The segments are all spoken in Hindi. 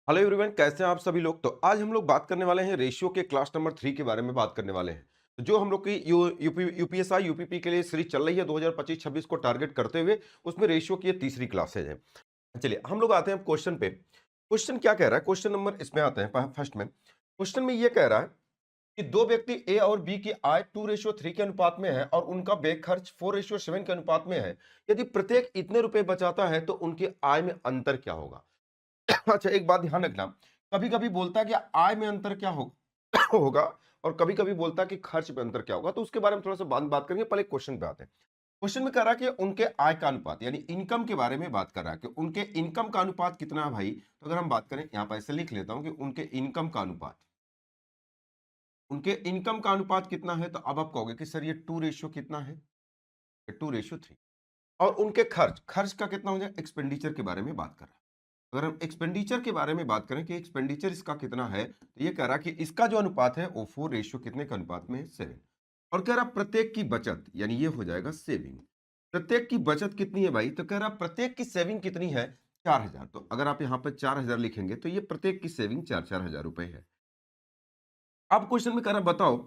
हेलो एवरीवन, कैसे हैं आप सभी लोग। तो आज हम लोग बात करने वाले हैं रेशियो के क्लास नंबर 3 के बारे में बात करने वाले हैं। तो जो हम लोग की यूपीएसआई यूपीपी के लिए सीरीज चल रही है 2025-26 को टारगेट करते हुए, उसमें रेशियो की ये तीसरी क्लासेज है। चलिए हम लोग आते हैं क्वेश्चन पे। क्वेश्चन क्या कह रहा है, क्वेश्चन नंबर इसमें आते हैं फर्स्ट में। क्वेश्चन में ये कह रहा है कि दो व्यक्ति ए और बी की आय 2:3 के अनुपात में है और उनका व्यय खर्च 4:7 के अनुपात में है। यदि प्रत्येक इतने रुपए बचाता है तो उनकी आय में अंतर क्या होगा। अच्छा, एक बात ध्यान रखना। कभी-कभी बोलता है कि आय में अंतर क्या हो होगा और कभी-कभी बोलता है कि खर्च में अंतर क्या होगा। तो उसके बारे में थोड़ा-सा बाद में बात करेंगे, पहले क्वेश्चन पे आते हैं। क्वेश्चन में कह रहा है कि उनके आय का अनुपात यानी इनकम के बारे में बात कर रहा है कि उनके इनकम का अनुपात कितना है भाई। तो अगर हम बात करें, यहाँ पर ऐसे लिख लेता हूँ कि उनके इनकम का अनुपात, उनके इनकम का अनुपात कितना है। तो अब आप कहोगे कि सर ये 2 रेशियो कितना है, 2:3। और उनके खर्च खर्च का कितना हो जाए, एक्सपेंडिचर के बारे में बात कर रहा है। अगर हम एक्सपेंडिचर के बारे में बात करें कि एक्सपेंडिचर इसका कितना है, तो ये कह रहा कि इसका जो अनुपात है वो 4 रेशियो कितने का अनुपात में है, 7। और कह रहा प्रत्येक की बचत यानी ये हो जाएगा सेविंग। प्रत्येक की बचत कितनी है भाई, तो कह रहा प्रत्येक की सेविंग कितनी है, 4,000। तो अगर आप यहाँ पर 4,000 लिखेंगे तो ये प्रत्येक की सेविंग 4-4 हजार रुपए है। अब क्वेश्चन में कह रहा बताओ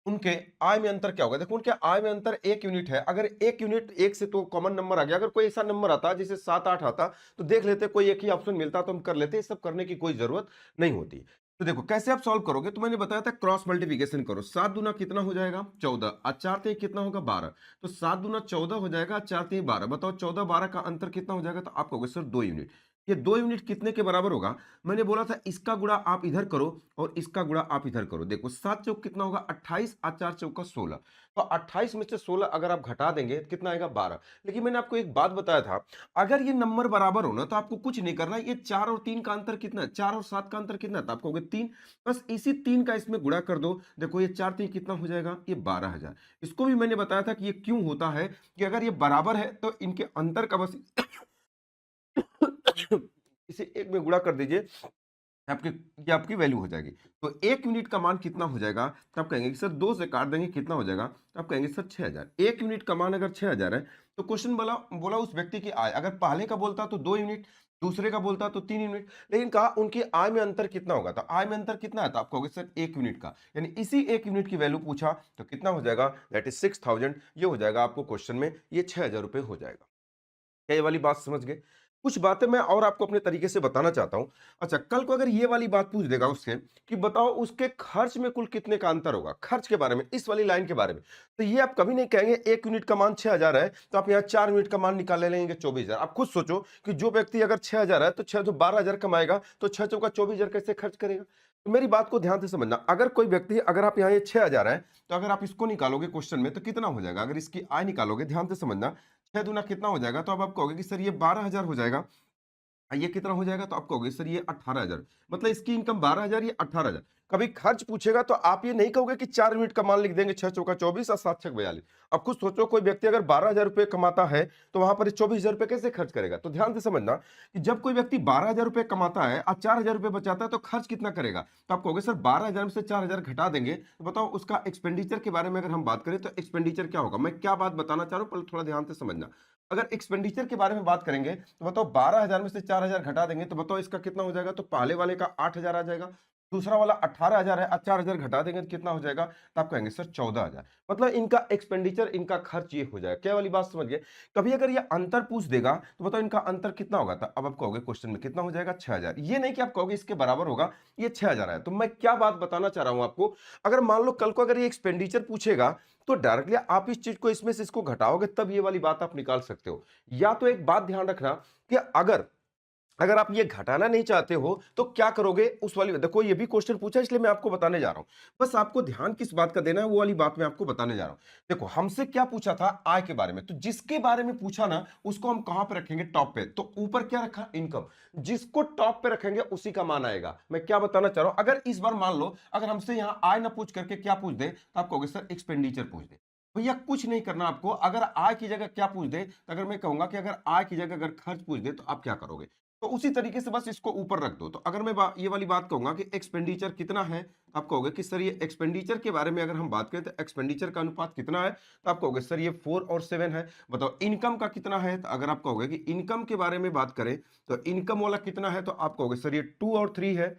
उनके आय में अंतर क्या होगा। देखो उनके आय में अंतर 1 यूनिट है। अगर 1 यूनिट, एक से तो कॉमन नंबर आ गया। अगर कोई ऐसा नंबर आता जैसे 7-8 आता तो देख लेते, कोई एक ही ऑप्शन मिलता तो हम कर लेते। ये सब करने की कोई जरूरत नहीं होती। तो देखो कैसे आप सॉल्व करोगे। तो मैंने बताया था क्रॉस मल्टीप्लिकेशन करो। 7 दूना कितना हो जाएगा, 14। और 4 3 कितना होगा, 12। तो 7 दूना 14 हो जाएगा, 4 3 12। बताओ 14-12 का अंतर कितना हो जाएगा। तो आप कहोगे सर 2 यूनिट। ये 2 यूनिट कितने के बराबर होगा। मैंने बोला था इसका गुणा आप इधर करो और इसका गुणा आप इधर करो। देखो 7 चौक कितना होगा, 28। और 4 चौक का 16। तो 28 में से 16 अगर आप घटा देंगे तो कितना आएगा, 12। लेकिन मैंने आपको एक बात बताया था, अगर ये नंबर बराबर हो ना तो आपको कुछ नहीं करना। ये 4 और 3 का अंतर कितना है, 4 और 7 का अंतर कितना है, तो आप कहोगे 3। बस इसी 3 का इसमें गुणा कर दो। देखो ये 4 3 कितना हो जाएगा, ये 12,000। इसको भी मैंने बताया था कि ये क्यों होता है, कि अगर ये बराबर है तो इनके अंतर का बस इसे एक में गुणा कर दीजिए, आपकी ये आपकी वैल्यू हो जाएगी। तो 1 यूनिट का मान कितना हो जाएगा। तो आप कहेंगे कि सर 2 से काट देंगे कितना हो जाएगा। तो आप कहेंगे सर 6,000। 1 यूनिट का मान अगर 6,000 है तो क्वेश्चन बोला बोला उस व्यक्ति की आय। अगर पहले का बोलता तो 2 यूनिट, दूसरे का बोलता तो 3 यूनिट, लेकिन कहा उनकी आय में अंतर कितना होगा। तो आय में अंतर कितना है, तो आप कहोगे सर 1 यूनिट का। यानी इसी 1 यूनिट की वैल्यू पूछा तो कितना हो जाएगा, दैट इज 6,000। ये हो जाएगा आपको क्वेश्चन में, ये 6,000 रुपए हो जाएगा। क्या ये वाली बात समझ गए। कुछ बातें मैं और आपको अपने तरीके से बताना चाहता हूं। अच्छा, कल को अगर ये वाली बात पूछ देगा उससे कि बताओ उसके खर्च में कुल कितने का अंतर होगा, खर्च के बारे में, इस वाली लाइन के बारे में, तो ये आप कभी नहीं कहेंगे 1 यूनिट का मान 6,000 है तो आप यहाँ 4 यूनिट का मान निकाल लेंगे 24,000। आप खुद सोचो कि जो व्यक्ति अगर 6,000 है तो 6 तो 12,000 कमाएगा, तो 6 चौका 24,000 कैसे खर्च करेगा। तो मेरी बात को ध्यान से समझना। अगर कोई व्यक्ति, अगर आप यहाँ ये 6,000 है तो अगर आप इसको निकालोगे क्वेश्चन में तो कितना हो जाएगा। अगर इसकी आय निकालोगे, ध्यान से समझना, 6 दूना कितना हो जाएगा। तो अब आप कहोगे कि सर ये 12,000 हो जाएगा। ये कितना हो जाएगा, तो आप कहोगे सर ये 18,000। मतलब इसकी इनकम 12,000, ये 18,000। कभी खर्च पूछेगा तो आप ये नहीं कहोगे कि 4 यूनिट का मान लिख देंगे, 6 चौका 24 और 7 छक 42। अब खुद सोचो, कोई व्यक्ति अगर 12,000 रुपए कमाता है तो वहां पर 24,000 रुपए कैसे खर्च करेगा। तो ध्यान से समझना कि जब कोई व्यक्ति 12,000 रुपए कमाता है और 4,000 रुपए बचाता है तो खर्च कितना करेगा। तो आप कहोगे सर 12,000 में से 4,000 घटा देंगे, तो बताओ उसका एक्सपेंडिचर के बारे में अगर हम बात करें तो एक्सपेंडिचर क्या होगा। मैं क्या बात बताना चाह रहा हूं, पहले थोड़ा ध्यान से समझना। अगर एक्सपेंडिचर के बारे में बात करेंगे तो बताओ 12,000 में से 4,000 घटा देंगे तो बताओ इसका कितना हो जाएगा। तो पहले वाले का 8,000 आ जाएगा, दूसरा वाला 18,000 है, 4,000 घटा देंगे तो कितना हो जाएगा। तो आप कहेंगे सर 14,000। मतलब इनका एक्सपेंडिचर, इनका खर्च ये हो जाएगा। क्या वाली बात समझ गए। कभी अगर ये अंतर पूछ देगा तो बताओ इनका अंतर कितना होगा। तो अब आप कहोगे क्वेश्चन में कितना हो जाएगा, 6,000। ये नहीं कि आप कहोगे इसके बराबर होगा, ये 6,000 है। तो मैं क्या बात बताना चाह रहा हूं आपको, अगर मान लो कल को अगर ये एक्सपेंडिचर पूछेगा तो डायरेक्टली आप इस चीज को इसमें से इसको घटाओगे तब ये वाली बात आप निकाल सकते हो। या तो एक बात ध्यान रखना कि अगर अगर आप ये घटाना नहीं चाहते हो तो क्या करोगे, उस वाली देखो ये भी क्वेश्चन पूछा इसलिए मैं आपको बताने जा रहा हूं। बस आपको ध्यान किस बात का देना है वो वाली बात मैं आपको बताने जा रहा हूं। देखो हमसे क्या पूछा था, आय के बारे में। तो जिसके बारे में पूछा ना उसको हम कहां पे रखेंगे, टॉप पे। तो ऊपर क्या रखा, इनकम। जिसको टॉप पे रखेंगे उसी का मान आएगा। मैं क्या बताना चाह रहा हूं, अगर इस बार मान लो अगर हमसे यहां आय ना पूछ करके क्या पूछ दे तो आप कहोगे सर एक्सपेंडिचर पूछ दे। भैया कुछ नहीं करना आपको। अगर आय की जगह क्या पूछ दे, तो अगर मैं कहूंगा कि अगर आय की जगह अगर खर्च पूछ दे तो आप क्या करोगे। तो उसी तरीके से बस इसको ऊपर रख दो। तो अगर मैं ये वाली बात कहूंगा कि एक्सपेंडिचर कितना है, तो आप कहोगे कि सर ये एक्सपेंडिचर के बारे में अगर हम बात करें तो एक्सपेंडिचर का अनुपात कितना है, तो आप कहोगे सर ये 4 और 7 है। बताओ इनकम का कितना है, तो अगर आप कहोगे कि इनकम के बारे में बात करें तो इनकम वाला कितना है, तो आप कहोगे सर ये 2 और 3 है।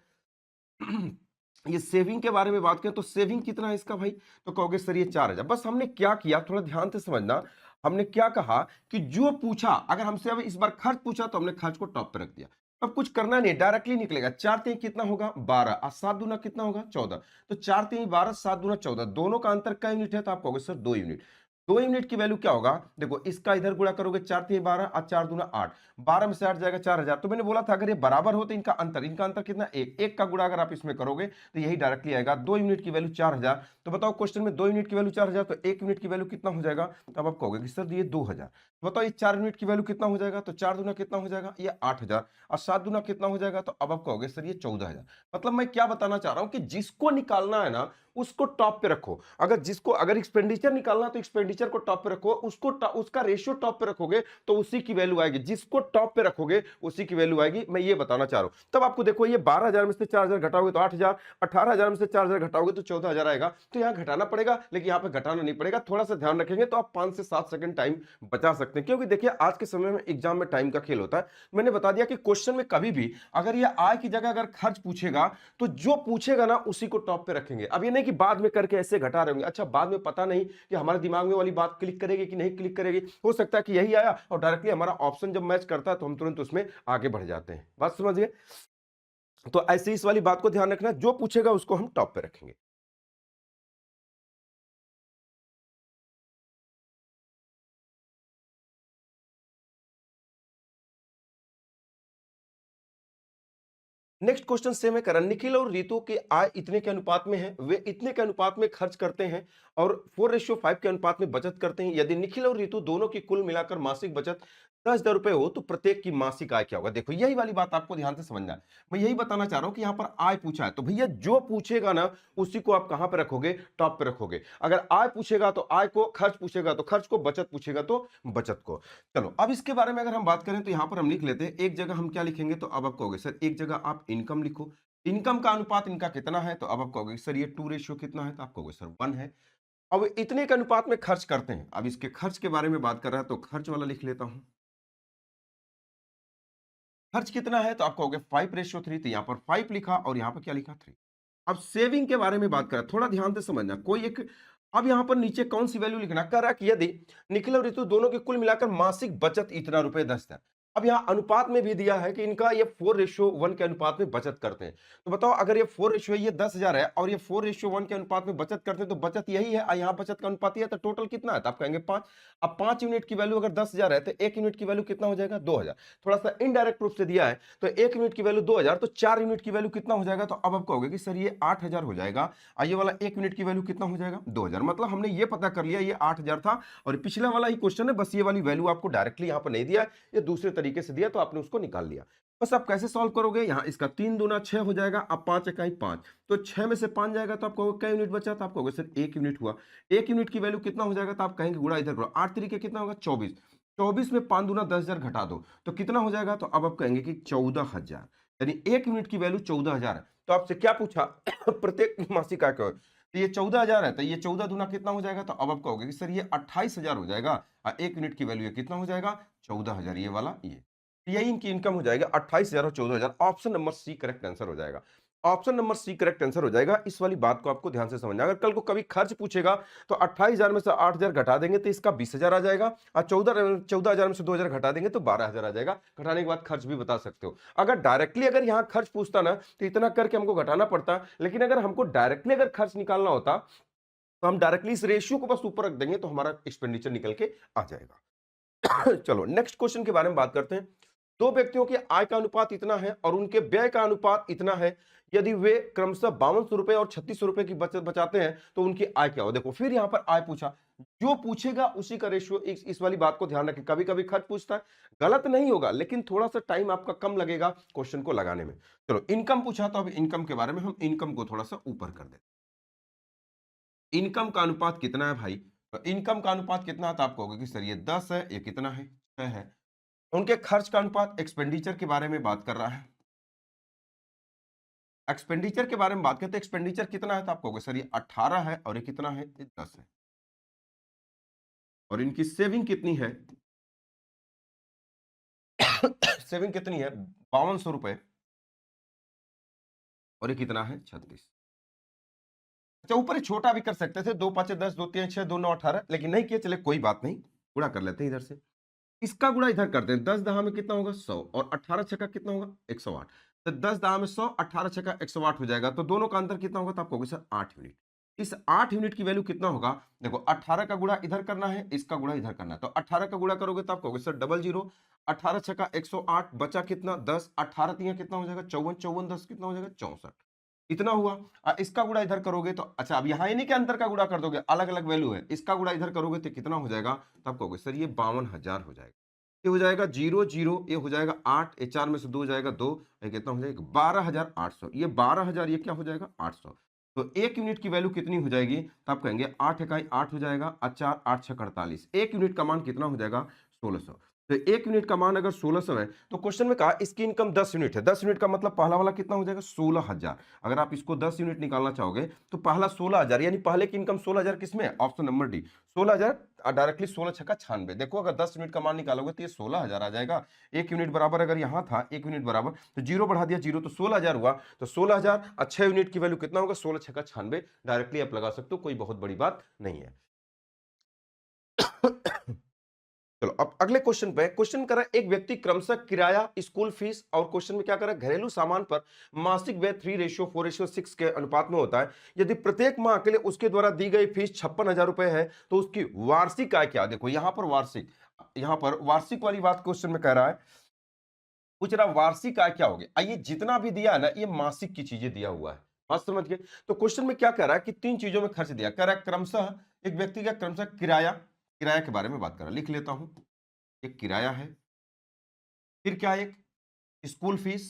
ये सेविंग के बारे में बात करें तो सेविंग कितना है इसका भाई, तो कहोगे सर ये 4,000। बस हमने क्या किया, थोड़ा ध्यान से समझना, हमने क्या कहा कि जो पूछा, अगर हमसे अब इस बार खर्च पूछा तो हमने खर्च को टॉप पे रख दिया। अब कुछ करना नहीं, डायरेक्टली निकलेगा। 4 3 कितना होगा 12 और 7 दूना कितना होगा 14। तो 4 3 12 7 दूना 14, दोनों का अंतर क्या यूनिट है, तो आप कहोगे सर 2 यूनिट। 2 यूनिट की वैल्यू क्या होगा, देखो इसका इधर गुणा करोगे 4 3 12 और 4 दूना 8, 12 में से 8 जाएगा 4,000। तो मैंने बोला था अगर ये बराबर हो तो इनका अंतर कितना, एक। एक का गुणा अगर आप इसमें करोगे तो यही डायरेक्टली आएगा। 2 यूनिट की वैल्यू 4,000। तो बताओ क्वेश्चन में 2 यूनिट की वैल्यू 4,000, तो 1 यूनिट की वैल्यू कितना हो जाएगा, तब आप कहोगे कि सर ये 2,000। तो बताओ ये 4 यूनिट की वैल्यू कितना हो जाएगा, तो 4 दूना कितना हो जाएगा, ये 8,000 और 7 दूना कितना हो जाएगा, तो अब आप कहोगे सर ये 14,000। मतलब मैं क्या बताना चाह रहा हूं कि जिसको निकालना है ना उसको टॉप पे रखो। अगर एक्सपेंडिचर निकालना है तो एक्सपेंडिचर को टॉप पे रखो, उसका रेशियो टॉप पे रखोगे तो उसी की वैल्यू आएगी। जिसको टॉप पे रखोगे उसी की वैल्यू आएगी, मैं ये बताना चाह रहा हूं। तब आपको देखो ये 12,000 में से 4,000 घटाओगे तो 8,000, 18,000 में से 4,000 घटाओगे तो 14,000 आएगा। तो यहां घटाना पड़ेगा, लेकिन यहां पे घटाना नहीं पड़ेगा। थोड़ा सा ध्यान रखेंगे तो आप 5 से 7 सेकंड टाइम बचा सकते हैं, क्योंकि देखिए आज के समय में एग्जाम में टाइम का खेल होता है। मैंने बता दिया कि क्वेश्चन में कभी भी अगर ये आय की जगह अगर खर्च पूछेगा तो जो पूछेगा ना उसी को टॉप पे रखेंगे। अब ये नहीं कि बाद में करके ऐसे घटा रहे होंगे। अच्छा, बाद में पता नहीं कि हमारे दिमाग में वाली बात क्लिक करेगी कि नहीं क्लिक करेगी, हो सकता है कि यही आया और डायरेक्टली हमारा ऑप्शन जब मैच करता है तो हम तुरंत उसमें आगे बढ़ जाते हैं। बात समझ गए? तो ऐसे इस वाली बात को ध्यान रखना, जो पूछेगा उसको हम टॉप पे रखेंगे। नेक्स्ट क्वेश्चन सेम है, करण। निखिल और रितु की आय इतने के अनुपात में है, वे इतने के अनुपात में खर्च करते हैं और 4:5 के अनुपात में बचत करते हैं। यदि निखिल और रितु दोनों की कुल मिलाकर मासिक बचत 10,000 रुपए हो तो प्रत्येक की मासिक आय क्या होगा। देखो यही वाली बात आपको ध्यान से समझना है। मैं यही बताना चाह रहा हूं कि यहां पर आय पूछा है तो भैया जो पूछेगा ना उसी को आप कहां पर रखोगे, टॉप पे रखोगे। अगर आय पूछेगा तो आय को, खर्च पूछेगा तो खर्च को, बचत पूछेगा तो बचत को। चलो अब इसके बारे में अगर हम बात करें तो यहां पर हम लिख लेते हैं। एक जगह हम क्या लिखेंगे, तो अब आप कहोगे सर एक जगह आप इनकम लिखो। इनकम का अनुपात इनका कितना है, तो अब आप कहोगे सर ये 2 रेशियो कितना है, तो आप कहोगे सर 1 है। अब इतने के अनुपात में खर्च करते हैं, अब इसके खर्च के बारे में बात कर रहा है तो खर्च वाला लिख लेता हूं। खर्च कितना है, तो आप कहोगे 5:3, तो यहां पर 5 लिखा और यहां पर क्या लिखा 3। अब सेविंग के बारे में बात करें, थोड़ा ध्यान से समझना कोई एक। अब यहां पर नीचे कौन सी वैल्यू लिखना, कह रहा कि यदि निखिल और ऋतु दोनों की कुल मिलाकर मासिक बचत इतना रुपए 10,000। अब यहां अनुपात में भी दिया है कि इनका ये 4:1 के अनुपात में बचत करते हैं। तो बताओ अगर ये 4 ये 10,000 है और ये 4:1 के अनुपात में बचत करते हैं तो बचत यही है, यहाँ बचत का अनुपात ही है, तो टोटल कितना है, तो आप कहेंगे 5। अब 5 यूनिट की वैल्यू अगर 10,000 है तो 1 यूनिट की वैल्यू कितना हो जाएगा 2,000। थोड़ा सा इनडायरेक्ट रूप से दिया है, तो 1 यूनिट की वैल्यू 2,000, तो 4 यूनिट की वैल्यू कितना हो जाएगा, तो अब आप कहोगे कि सर ये 8,000 हो जाएगा और ये वाला 1 यूनिट की वैल्यू कितना हो जाएगा 2,000। मतलब हमने ये पता कर लिया ये 8,000 था और पिछला वाला ही क्वेश्चन है, बस ये वाली वैल्यू आपको डायरेक्टली यहाँ पर नहीं दिया है, ये दूसरे तरीके से दिया तो आपने उसको निकाल लिया। बस आप कैसे सॉल्व करोगे, यहाँ इसका 3 दूना 6 हो जाएगा। अब 5 इकाई 5, तो 6 में से 5 जाएगा तो आप कहोगे क्या यूनिट बचा, तो आप कहोगे सर 1 यूनिट हुआ। 1 यूनिट की वैल्यू कितना हो जाएगा, तो आप कहेंगे गुणा इधर करो, 8 तरीके कितना होगा 24। 24 में 5 दूना 10,000 घटा दो तो कितना हो जाएगा, तो अब आप कहेंगे कि 14,000, यानी 1 यूनिट की वैल्यू 14,000 है। तो आपसे क्या पूछा प्रत्येक मासिक आय का, तो ये 14,000 है, तो ये 14 दूना कितना हो जाएगा, तो अब आप कहोगे कि सर ये 28,000 हो जाएगा और 1 यूनिट की वैल्यू ये कितना हो जाएगा 14,000, ये वाला ये। यही इनकी इनकम हो जाएगा 28,000 और 14,000। Option number C correct answer हो जाएगा। Option number C correct answer हो जाएगा। इस वाली बात को आपको ध्यान से समझना। अगर कल को कभी खर्च पूछेगा तो 28,000 में से 8,000 घटा देंगे तो इसका 20,000 आ जाएगा और 14,000 में से 2,000 घटा देंगे तो 12,000 आ जाएगा। घटाने के बाद खर्च भी बता सकते हो। अगर डायरेक्टली अगर यहाँ खर्च पूछता ना तो इतना करके हमको घटाना पड़ता, लेकिन अगर हमको डायरेक्टली अगर खर्च निकालना होता तो हम डायरेक्टली इस रेशियो को बस ऊपर रख देंगे तो हमारा एक्सपेंडिचर निकल के आ जाएगा। चलो नेक्स्ट क्वेश्चन के बारे में बात करते हैं। दो व्यक्तियों की आय का अनुपात इतना है और उनके व्यय का अनुपात इतना है। यदि वे क्रमशः 5200 रुपए और 3600 रुपए की बचत बचाते हैं तो उनकी आय क्या हो। देखो फिर यहां पर आय पूछा, जो पूछेगा उसी का रेशियो। इस वाली बात को ध्यान रखें, कभी कभी खर्च पूछता है, गलत नहीं होगा लेकिन थोड़ा सा टाइम आपका कम लगेगा क्वेश्चन को लगाने में। चलो इनकम पूछा, तो अब इनकम के बारे में हम इनकम को थोड़ा सा ऊपर कर दें। इनकम का अनुपात कितना है भाई, तो इनकम का अनुपात कितना है, तो आप कहोगे कि सर ये 10 है, ये कितना है 6 है। उनके खर्च का अनुपात एक्सपेंडिचर के बारे में बात कर रहा है। एक्सपेंडिचर के बारे में बात करते हैं, एक्सपेंडिचर कितना है तो आप कहोगे सर ये 18 है और ये कितना है, ये 10 है। और इनकी सेविंग कितनी है? सेविंग कितनी है? 5200 रुपए। और ये कितना है? 36। अच्छा, ऊपर ही छोटा भी कर सकते थे, 2 5 10, 2 3 6, 2 9 18, लेकिन नहीं किया, चले कोई बात नहीं, गुणा कर लेते हैं इधर से। इसका गुणा इधर करते हैं, 10 दहा में कितना होगा? 100, और 18 छक्का कितना होगा? 108। तो 10 दहा में 100, 18 छक्का 108 हो जाएगा, तो दोनों का अंतर कितना होगा? तो आप कहोगे सर 8 यूनिट। इस 8 यूनिट की वैल्यू कितना होगा? देखो 18 का गुणा इधर करना है, इसका गुणा इधर करना है, तो 18 का गुणा करोगे तो आप कहोगे सर 00, 18 छक्का 108, बचा कितना? 10, 18 तिया कितना हो जाएगा? 54, 54 10 कितना हो जाएगा? 64। इतना हुआ। इसका गुणा इधर करोगे तो, अच्छा अब यहाँ ही नहीं कि अंतर का गुणा कर दोगे, अलग अलग वैल्यू है, इसका गुणा इधर करोगे तो कितना हो जाएगा? तब कहोगे सर ये 52,000 हो जाएगा। ये हो जाएगा 0 0, ये हो जाएगा 8, ये 4 में से 2 जाएगा 2, ये कितना हो जाएगा? 12,800। ये 12,000, ये क्या हो जाएगा? 800। तो एक यूनिट की वैल्यू कितनी हो जाएगी? तो आप कहेंगे 8 इकाई 8 हो जाएगा, 4 8 6 48। एक यूनिट का मान कितना हो जाएगा? 1600। तो एक यूनिट का मान अगर 1600 है, तो क्वेश्चन में कहा इसकी इनकम 10 यूनिट है। 10 यूनिट का मतलब पहला वाला कितना हो जाएगा? 16,000। अगर आप इसको 10 यूनिट निकालना चाहोगे तो पहला 16,000, यानी पहले की इनकम 16,000 किसमें है? Option number D, 16,000। डायरेक्टली 16 छक्का 96। देखो अगर 10 यूनिट का मान निकालोगे तो ये 16,000 आ जाएगा। एक यूनिट बराबर, अगर यहाँ था एक यूनिट बराबर, तो जीरो बढ़ा दिया, जीरो, तो 16,000 हुआ। तो 16,000 और 6 यूनिट की वैल्यू कितना होगा? 16 छक्का 96। डायरेक्टली आप लगा सकते हो, कोई बहुत बड़ी बात नहीं है। चलो अब अगले क्वेश्चन पे, क्वेश्चन कर रहा है एक व्यक्ति क्रमशः किराया, स्कूल फीस और क्वेश्चन में क्या कर रहा है? घरेलू सामान पर मासिक व्यय 3:4:6 के अनुपात में होता है। यदि प्रत्येक माह के लिए उसके द्वारा दी गई फीस 56,000 रुपए है, तो उसकी वार्षिक आय क्या? देखो यहां पर वार्षिक, यहां पर वार्षिक वाली बात क्वेश्चन में कह रहा है, पूछ रहा वार्षिक आय क्या होगी? आइए, जितना भी दिया है ना, ये मासिक की चीजें दिया हुआ है, बात समझ गए? तो क्वेश्चन में क्या कह रहा है कि 3 चीजों में खर्च दिया, कह रहा है क्रमशः एक व्यक्ति का क्रमशः किराया, किराया के बारे में बात कर रहा है, लिख लेता हूं। एक किराया है, फिर क्या? एक स्कूल फीस।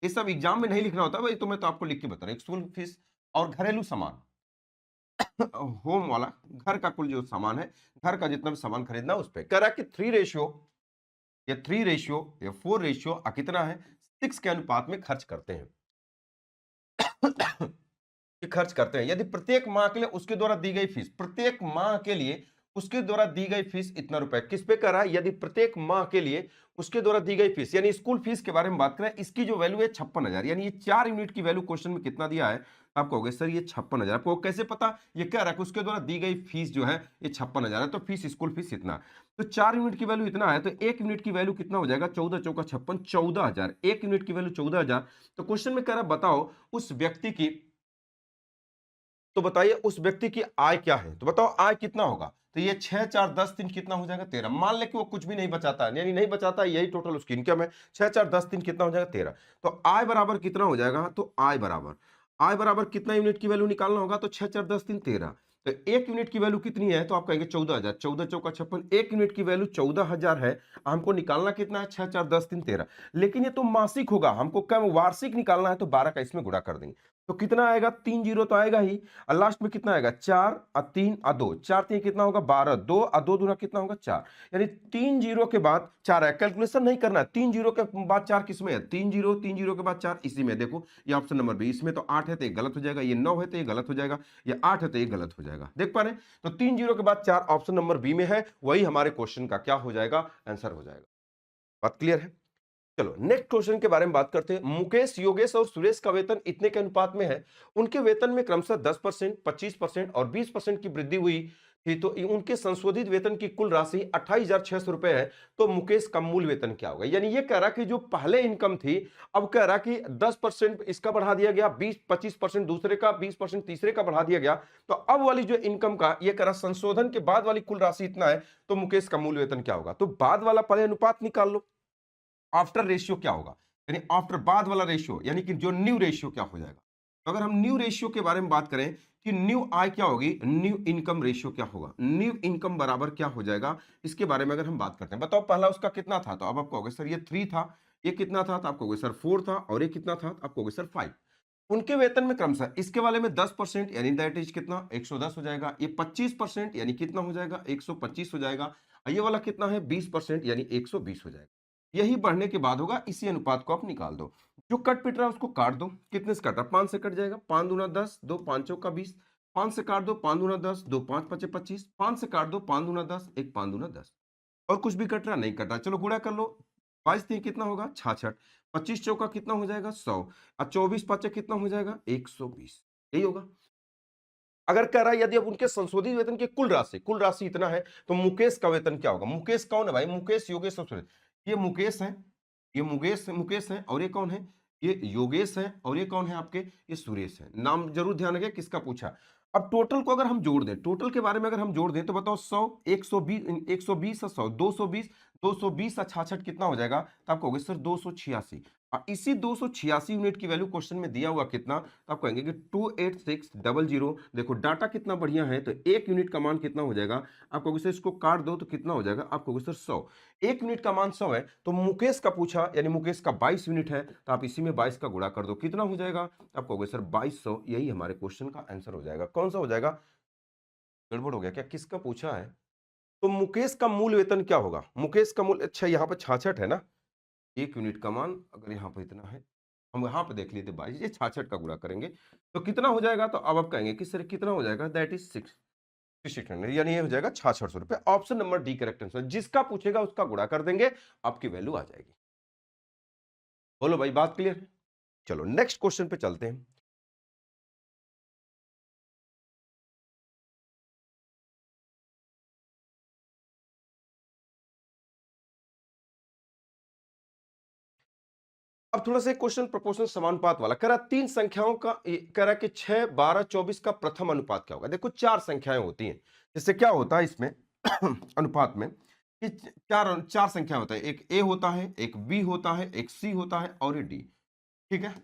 ये सब एग्जाम में नहीं लिखना होता भाई, तो मैं तो आपको लिख के बता रहा हूं। स्कूल फीस और घरेलू सामान, होम वाला, घर का कुल जो सामान है, घर का जितना भी सामान खरीदना उस पर कह रहा है कि 3 रेशियो या 3 रेशियो या 4 रेशियो कितना है? 6 के अनुपात में खर्च करते हैं। कि खर्च करते हैं। यदि प्रत्येक माह के लिए उसके द्वारा दी गई फीस, प्रत्येक माह के लिए उसके द्वारा दी गई फीस इतना रुपए, किस पे कर रहा है? यदि प्रत्येक माह के लिए उसके द्वारा दी गई फीस, यानी स्कूल फीस के बारे में बात करें, इसकी जो वैल्यू है 56,000, यानी ये 4 यूनिट की वैल्यू क्वेश्चन में कितना दिया है? आप कहोगे सर ये 56,000। आपको कैसे पता? ये कह रहा है कि उसके द्वारा दी गई फीस जो है ये 56,000 है, तो फीस, स्कूल फीस इतना, तो 4 यूनिट की वैल्यू इतना है, तो एक यूनिट की वैल्यू कितना हो जाएगा? 14 चौका 56, 14,000। एक यूनिट की वैल्यू 14,000। तो क्वेश्चन में कह रहा है बताओ उस व्यक्ति की, तो बताइए उस व्यक्ति की आय क्या है? तो बताओ आय कितना होगा? तो ये 6 4 10 3 कितना हो जाएगा? 13। मान ले कि वो कुछ भी नहीं बचाता है, यानी नहीं बचाता है, यही टोटल उसकी इनकम है। 6 4 10 3 कितना हो जाएगा? 13। तो आय बराबर कितना हो जाएगा? तो आय बराबर कितना यूनिट की वैल्यू निकालना होगा? तो 6 4 10 3 13। तो एक यूनिट की वैल्यू कितनी है? तो आप कहेंगे 14,000। 14 चौका 56, एक यूनिट की वैल्यू 14,000 है। हमको निकालना कितना है? 6 4 10 3 13। लेकिन ये तो मासिक होगा, हमको क्या वार्षिक निकालना है, तो 12 का इसमें गुणा कर देंगे, तो कितना आएगा? 3 जीरो तो आएगा ही, और लास्ट में कितना आएगा? 4 और 3 और 2, 4 3 कितना होगा? 12, 2 और 2 दूना कितना होगा? 4, यानी 3 जीरो के बाद 4 है। कैलकुलेशन नहीं करना है, 3 जीरो के बाद 4 किसमें है? 3 जीरो के बाद 4 इसी में। देखो ये ऑप्शन नंबर बी, इसमें तो 8 है तो ये गलत हो जाएगा, ये 9 है तो ये गलत हो जाएगा, ये 8 है तो ये गलत हो जाएगा। देख पा रहे हैं? तो 3 जीरो के बाद 4 ऑप्शन नंबर बी में है, वही हमारे क्वेश्चन का क्या हो जाएगा? आंसर हो जाएगा। बात क्लियर है? चलो नेक्स्ट क्वेश्चन के बारे में बात करते हैं। मुकेश, योगेश और सुरेश का वेतन इतने के अनुपात में है, उनके वेतन में क्रमशः 10%, 25% और 20% की वृद्धि हुई थी, तो उनके संशोधित वेतन की कुल राशि 28,600 रुपए है। तो मुकेश का मूल वेतन क्या होगा? यानी ये कह रहा कि जो पहले इनकम थी, अब कह रहा कि 10% इसका बढ़ा दिया गया, 20-25% दूसरे का, 20% तीसरे का बढ़ा दिया गया, तो अब वाली जो इनकम का ये कह रहा संशोधन के बाद वाली कुल राशि इतना है, तो मुकेश का मूल वेतन क्या होगा? तो बाद वाला पहले अनुपात निकाल लो, आफ्टर रेशियो क्या होगा, यानी आफ्टर बाद वाला रेशियो, यानी कि जो न्यू रेशियो क्या हो जाएगा? तो अगर हम न्यू रेशियो के बारे में बात करें कि न्यू आय क्या होगी, न्यू इनकम रेशियो क्या होगा, न्यू इनकम बराबर क्या हो जाएगा, इसके बारे में अगर हम बात करते हैं, बताओ पहला उसका कितना था? तो अब आप कहोगे सर ये 3 था, ये कितना था? तो आप कहोगे सर 4 था, और ये कितना था? तो आप कहोगे सर 5। उनके वेतन में क्रमशः इसके वाले में 10%, यानी दैट इज कितना? 110 हो जाएगा। ये 25%, यानी कितना हो जाएगा? 125 हो जाएगा। और ये वाला कितना है 20%, यानी 120 हो जाएगा। यही बढ़ने के बाद होगा, इसी अनुपात को आप निकाल दो। जो कट पिट रहा है उसको काट दो। कितने से कट रहा है? 5 से कट जाएगा। 5 दूना 10, 2 5 चौका 20। 5 से काट दो, 5 दूना 10, 2 5 पचे 25। 5 से काट दो, 5 दूना 10, 1 5 दूना 10। और कुछ भी कट रहा नहीं कट रहा, चलो गुणा कर लो। 22 तीन कितना होगा? 66। 25 चौका कितना हो जाएगा? 100। और 24 पाँचे कितना हो जाएगा? 120। यही होगा। अगर कह रहा है यदि अब उनके संशोधित वेतन की कुल राशि इतना है, तो मुकेश का वेतन क्या होगा? मुकेश कौन है भाई? मुकेश, योगेश और सुरेश। ये मुकेश है, ये मुकेश है, और ये कौन है? ये योगेश है, और ये कौन है आपके? ये सुरेश है। नाम जरूर ध्यान रखिए किसका पूछा। अब टोटल को अगर हम जोड़ दें, टोटल के बारे में अगर हम जोड़ दें, तो बताओ 100, 120, 120 और 100, 220, 220 और 66 कितना हो जाएगा? तो आप कहोगे सर 286। इसी 286 यूनिट की वैल्यू क्वेश्चन में दिया हुआ कितना? तो आप कहेंगे कि 28600। देखो डाटा कितना बढ़िया है, तो एक यूनिट का मान कितना हो जाएगा? आप कहोगे सर इसको काट दो तो कितना हो जाएगा? आप कहोगे सर 100। एक यूनिट का मान 100 है, तो मुकेश का पूछा, यानी मुकेश का 22 यूनिट है, तो आप इसी में 22 का गुणा कर दो, कितना हो जाएगा? आप कहोगे सर 2200। यही हमारे क्वेश्चन का आंसर हो जाएगा। कौन सा हो जाएगा? गड़बड़ हो गया क्या? किसका पूछा है? तो मुकेश का मूल वेतन क्या होगा? मुकेश का मूल, अच्छा यहाँ पर 66 है ना, एक यूनिट का मान अगर यहाँ पर इतना है, हम यहाँ पे देख लेते 22, ये 66 का गुणा करेंगे तो कितना हो जाएगा? तो अब आप कहेंगे कि सर कितना हो जाएगा? दैट इज 600, यानी ये हो जाएगा 6600 रुपए। Option number D correct answer. जिसका पूछेगा उसका गुणा कर देंगे, आपकी वैल्यू आ जाएगी। बोलो भाई, बात क्लियर है? चलो नेक्स्ट क्वेश्चन पे चलते हैं। अब थोड़ा सा क्वेश्चन प्रोपोर्शनल समानुपात वाला कह रहा, तीन संख्याओं का कह रहा कि 6 12 24 का प्रथम अनुपात क्या होगा? देखो चार संख्याएं होती हैं, इससे क्या होता है इसमें अनुपात में कि चार चार संख्या होता है। एक ए होता है, एक बी होता है, एक सी होता है, और ये डी। ठीक है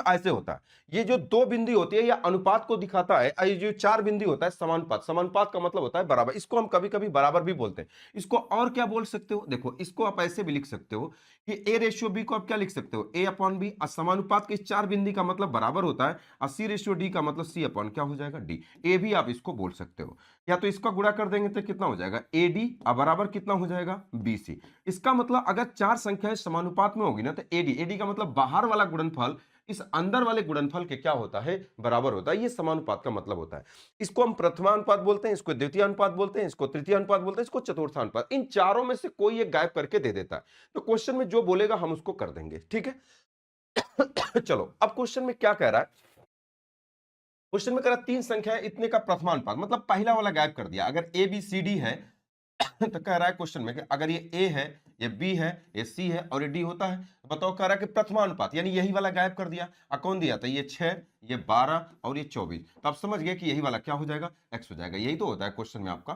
ऐसे होता है। ये जो दो बिंदी होती है या अनुपात को दिखाता है, ये जो चार बिंदी होता है समानुपात। समानुपात का मतलब होता है बराबर। इसको हम कभी कभी बराबर भी बोलते हैं। इसको और क्या बोल सकते हो? देखो इसको आप ऐसे भी लिख सकते हो कि ए रेशियो बी को आप क्या लिख सकते हो? ए अपॉन बी। और समानुपात के इस चार बिंदी का मतलब बराबर होता है, और सी रेशियो डी का मतलब सी अपॉन क्या हो जाएगा? डी। ए भी आप इसको बोल सकते हो। या तो इसका गुणा कर देंगे तो कितना हो जाएगा? ए डी, और बराबर कितना हो जाएगा? B C. इसका मतलब अगर चार संख्याएं समानुपात में होगी ना, तो एडी, एडी का मतलब बाहर वाला गुणनफल इस अंदर वाले गुणनफल के क्या होता है? बराबर होता है। ये समानुपात का मतलब होता है। इसको हम प्रथमानुपात बोलते हैं, इसको द्वितीय अनुपात बोलते हैं, इसको तृतीय अनुपात बोलते हैं, इसको चतुर्थानुपात। इन चारों में से कोई एक गायब करके दे देता है, तो क्वेश्चन में जो बोलेगा हम उसको कर देंगे। ठीक है चलो अब क्वेश्चन में क्या कह रहा है? क्वेश्चन में कह रहा है तीन संख्या है, इतने का प्रथमानुपात, मतलब पहला वाला गायब कर दिया। अगर ए बी सी डी है तो कह रहा है क्वेश्चन में कि अगर ये ए है, ये बी है, ये सी है, और ये डी होता है, तो बताओ, कह रहा है कि प्रथमानुपात, यानी यही वाला गायब कर दिया। कौन दिया था? ये 6, ये 12 और ये 24। तो आप समझ गए कि यही वाला क्या हो जाएगा? एक्स हो जाएगा। यही तो होता है क्वेश्चन में आपका।